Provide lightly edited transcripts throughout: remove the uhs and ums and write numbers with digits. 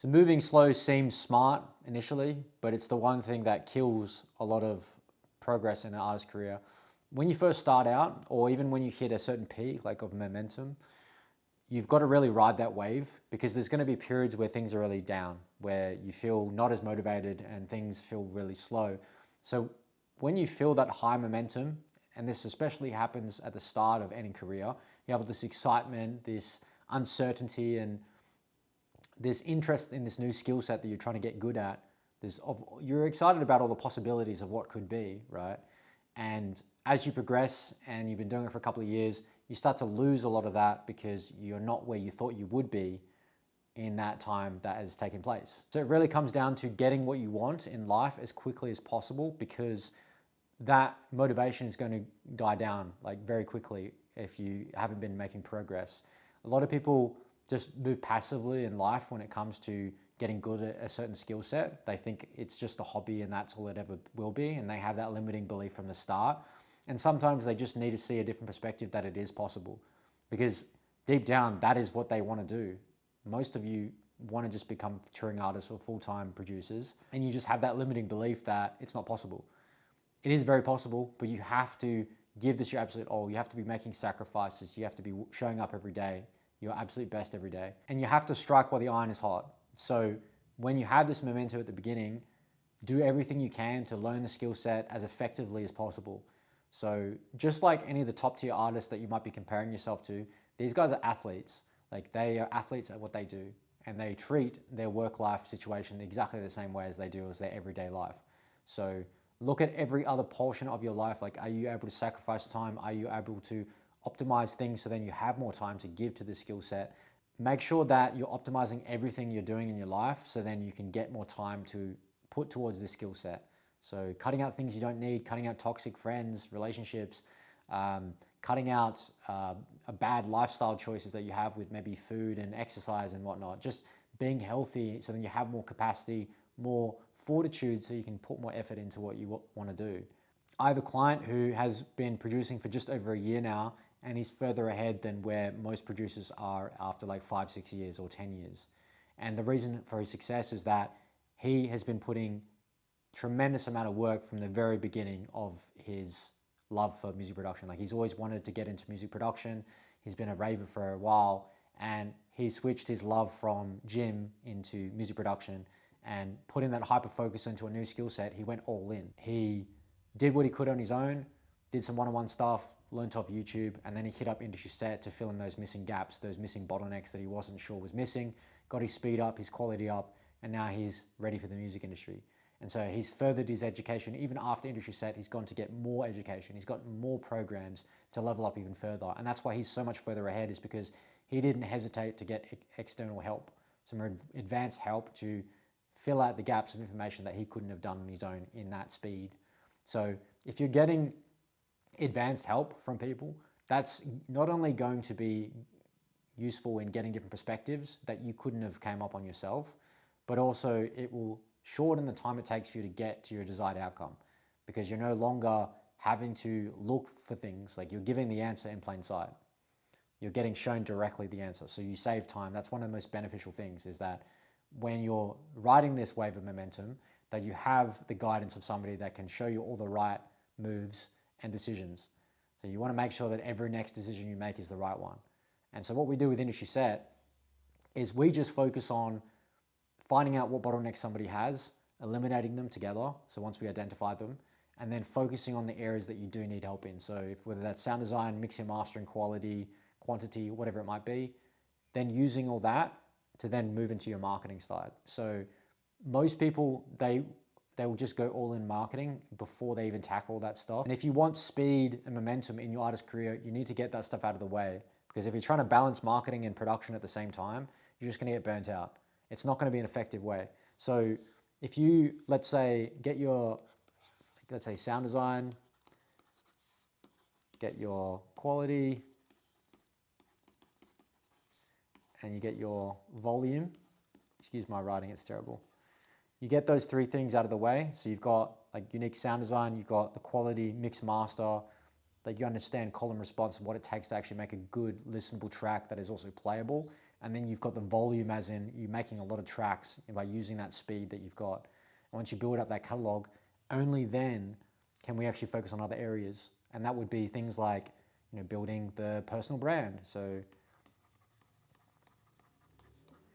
So moving slow seems smart initially, but it's the one thing that kills a lot of progress in an artist career. When you first start out, or even when you hit a certain peak, like of momentum, you've got to really ride that wave, because there's going to be periods where things are really down, where you feel not as motivated and things feel really slow. So when you feel that high momentum, and this especially happens at the start of any career, you have this excitement, this uncertainty, and this interest in this new skill set that you're trying to get good at. You're excited about all the possibilities of what could be, right? And as you progress and you've been doing it for a couple of years, you start to lose a lot of that because you're not where you thought you would be in that time that has taken place. So it really comes down to getting what you want in life as quickly as possible, because that motivation is going to die down like very quickly if you haven't been making progress. A lot of people just move passively in life when it comes to getting good at a certain skill set. They think it's just a hobby and that's all it ever will be, and they have that limiting belief from the start. And sometimes they just need to see a different perspective that it is possible, because deep down, that is what they want to do. Most of you want to just become touring artists or full-time producers, and you just have that limiting belief that it's not possible. It is very possible, but you have to give this your absolute all. You have to be making sacrifices. You have to be showing up every day, your absolute best every day. And you have to strike while the iron is hot. So when you have this momentum at the beginning, do everything you can to learn the skill set as effectively as possible. So just like any of the top tier artists that you might be comparing yourself to, these guys are athletes. Like, they are athletes at what they do, and they treat their work-life situation exactly the same way as they do as their everyday life. So look at every other portion of your life. Like, are you able to sacrifice time? Are you able to optimize things so then you have more time to give to the skill set? Make sure that you're optimizing everything you're doing in your life so then you can get more time to put towards this skill set. So cutting out things you don't need, cutting out toxic friends, relationships, cutting out bad lifestyle choices that you have with maybe food and exercise and whatnot. Just being healthy so then you have more capacity, more fortitude, so you can put more effort into what you want to do. I have a client who has been producing for just over a year now, and he's further ahead than where most producers are after like 5, 6 years or 10 years. And the reason for his success is that he has been putting tremendous amount of work from the very beginning of his love for music production. Like, he's always wanted to get into music production. He's been a raver for a while, and he switched his love from gym into music production, and putting that hyper focus into a new skill set, he went all in. He did what he could on his own, did some one-on-one stuff, learned off YouTube, and then he hit up Industry Set to fill in those missing gaps, those missing bottlenecks that he wasn't sure was missing, got his speed up, his quality up, and now he's ready for the music industry. And so he's furthered his education. Even after Industry Set, he's gone to get more education. He's got more programs to level up even further. And that's why he's so much further ahead, is because he didn't hesitate to get external help, some advanced help to fill out the gaps of information that he couldn't have done on his own in that speed. So if you're getting advanced help from people, that's not only going to be useful in getting different perspectives that you couldn't have came up on yourself, but also it will shorten the time it takes for you to get to your desired outcome, because you're no longer having to look for things. Like, you're giving the answer in plain sight. You're getting shown directly the answer. So you save time. That's one of the most beneficial things, is that when you're riding this wave of momentum, that you have the guidance of somebody that can show you all the right moves and decisions. So you want to make sure that every next decision you make is the right one. And so what we do with Industry Set is we just focus on finding out what bottlenecks somebody has, eliminating them together, so once we identify them, and then focusing on the areas that you do need help in. So whether that's sound design, mixing, mastering, quality, quantity, whatever it might be, then using all that to then move into your marketing side. So most people, they will just go all in marketing before they even tackle that stuff. And if you want speed and momentum in your artist career, you need to get that stuff out of the way, because if you're trying to balance marketing and production at the same time, you're just going to get burnt out. It's not going to be an effective way. So if you, let's say, get your, let's say, sound design, get your quality, and you get your volume, excuse my writing, it's terrible. You get those three things out of the way. So you've got like unique sound design, you've got the quality, mix, master, like you understand column response and what it takes to actually make a good listenable track that is also playable. And then you've got the volume, as in you making a lot of tracks by using that speed that you've got. And once you build up that catalog, only then can we actually focus on other areas. And that would be things like, building the personal brand. So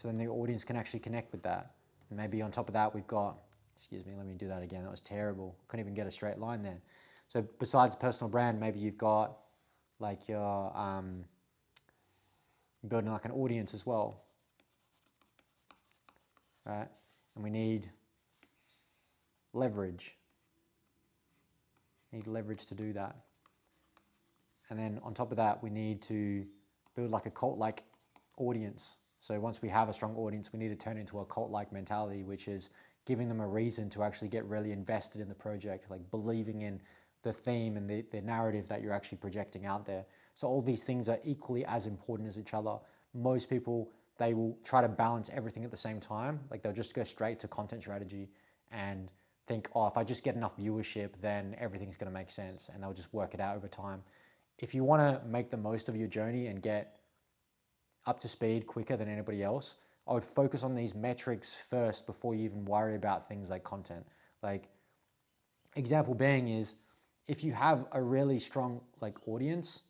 then the audience can actually connect with that. And maybe on top of that, we've got, excuse me, let me do that again. That was terrible. Couldn't even get a straight line there. So besides personal brand, maybe you've got like your, you're building like an audience as well, right? And we need leverage. Need leverage to do that. And then on top of that, we need to build like a cult-like audience. So once we have a strong audience, we need to turn it into a cult-like mentality, which is giving them a reason to actually get really invested in the project, like believing in the theme and the narrative that you're actually projecting out there. So all these things are equally as important as each other. Most people, they will try to balance everything at the same time. Like they'll just go straight to content strategy and think, oh, if I just get enough viewership, then everything's going to make sense, and they'll just work it out over time. If you want to make the most of your journey and get up to speed quicker than anybody else, I would focus on these metrics first before you even worry about things like content. Like, example being is, if you have a really strong audience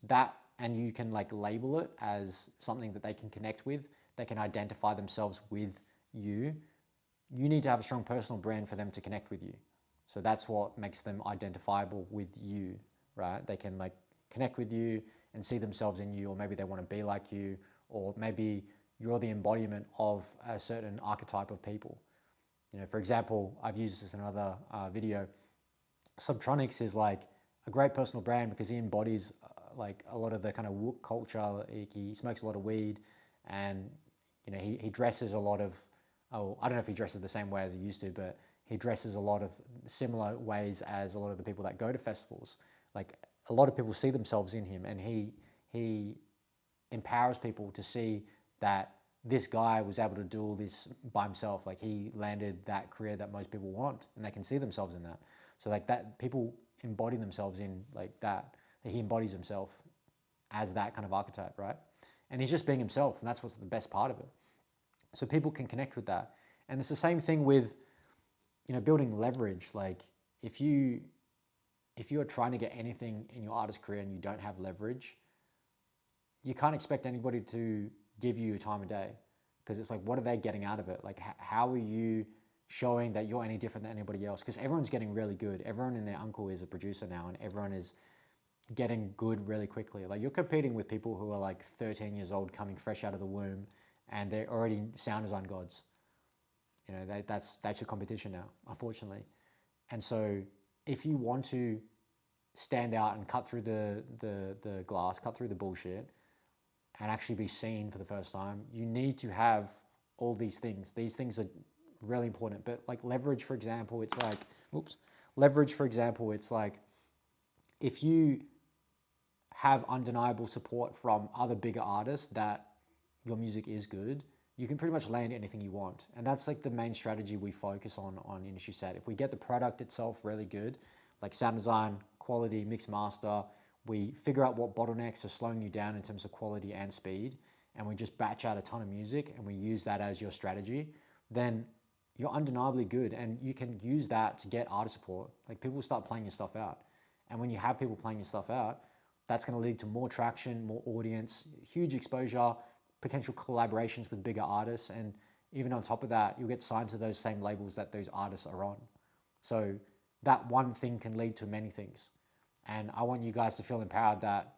and you can label it as something that they can connect with, they can identify themselves with you, you need to have a strong personal brand for them to connect with you. So that's what makes them identifiable with you, right? They can connect with you and see themselves in you, or maybe they want to be like you, or maybe you're the embodiment of a certain archetype of people. For example, I've used this in another video. Subtronics is a great personal brand because he embodies a lot of the kind of wook culture. He smokes a lot of weed, and he dresses a lot of, I don't know if he dresses the same way as he used to, but he dresses a lot of similar ways as a lot of the people that go to festivals. A lot of people see themselves in him, and he empowers people to see that this guy was able to do all this by himself. He landed that career that most people want, and they can see themselves in that. So that people embody themselves in that he embodies himself as that kind of archetype, right? And he's just being himself, and that's what's the best part of it. So people can connect with that. And it's the same thing with, building leverage. If you're trying to get anything in your artist career and you don't have leverage, you can't expect anybody to give you time of day, because it's what are they getting out of it? How are you showing that you're any different than anybody else? Because everyone's getting really good. Everyone and their uncle is a producer now, and everyone is getting good really quickly. You're competing with people who are 13 years old, coming fresh out of the womb, and they're already sound design gods. That's your competition now, unfortunately. And so if you want to stand out and cut through the glass, cut through the bullshit, and actually be seen for the first time, you need to have all these things. These things are really important. But leverage, for example, it's if you have undeniable support from other bigger artists that your music is good, you can pretty much land anything you want. And that's the main strategy we focus on Industry Set. If we get the product itself really good, sound design, quality, mix, master, we figure out what bottlenecks are slowing you down in terms of quality and speed, and we just batch out a ton of music and we use that as your strategy, then you're undeniably good, and you can use that to get artist support. People will start playing your stuff out. And when you have people playing your stuff out, that's going to lead to more traction, more audience, huge exposure, potential collaborations with bigger artists, and even on top of that, you'll get signed to those same labels that those artists are on. So that one thing can lead to many things. And I want you guys to feel empowered that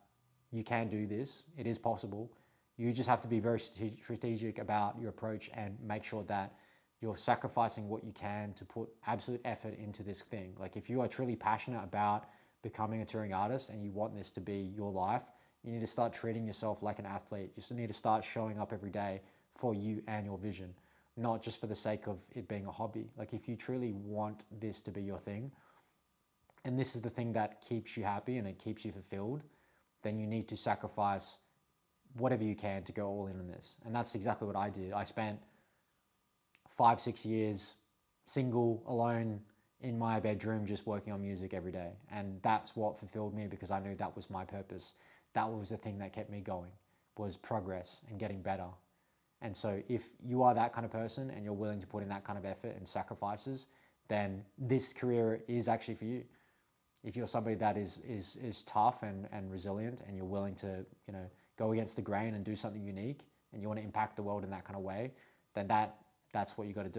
you can do this. It is possible. You just have to be very strategic about your approach and make sure that you're sacrificing what you can to put absolute effort into this thing. If you are truly passionate about becoming a touring artist and you want this to be your life, you need to start treating yourself like an athlete. You just need to start showing up every day for you and your vision, not just for the sake of it being a hobby. If you truly want this to be your thing, and this is the thing that keeps you happy and it keeps you fulfilled, then you need to sacrifice whatever you can to go all in on this. And that's exactly what I did. I spent 5-6 years single, alone, in my bedroom, just working on music every day. And that's what fulfilled me, because I knew that was my purpose. That was the thing that kept me going, was progress and getting better. And so if you are that kind of person and you're willing to put in that kind of effort and sacrifices, then this career is actually for you. If you're somebody that is tough and resilient, and you're willing to, go against the grain and do something unique, and you want to impact the world in that kind of way, then that's what you got to do.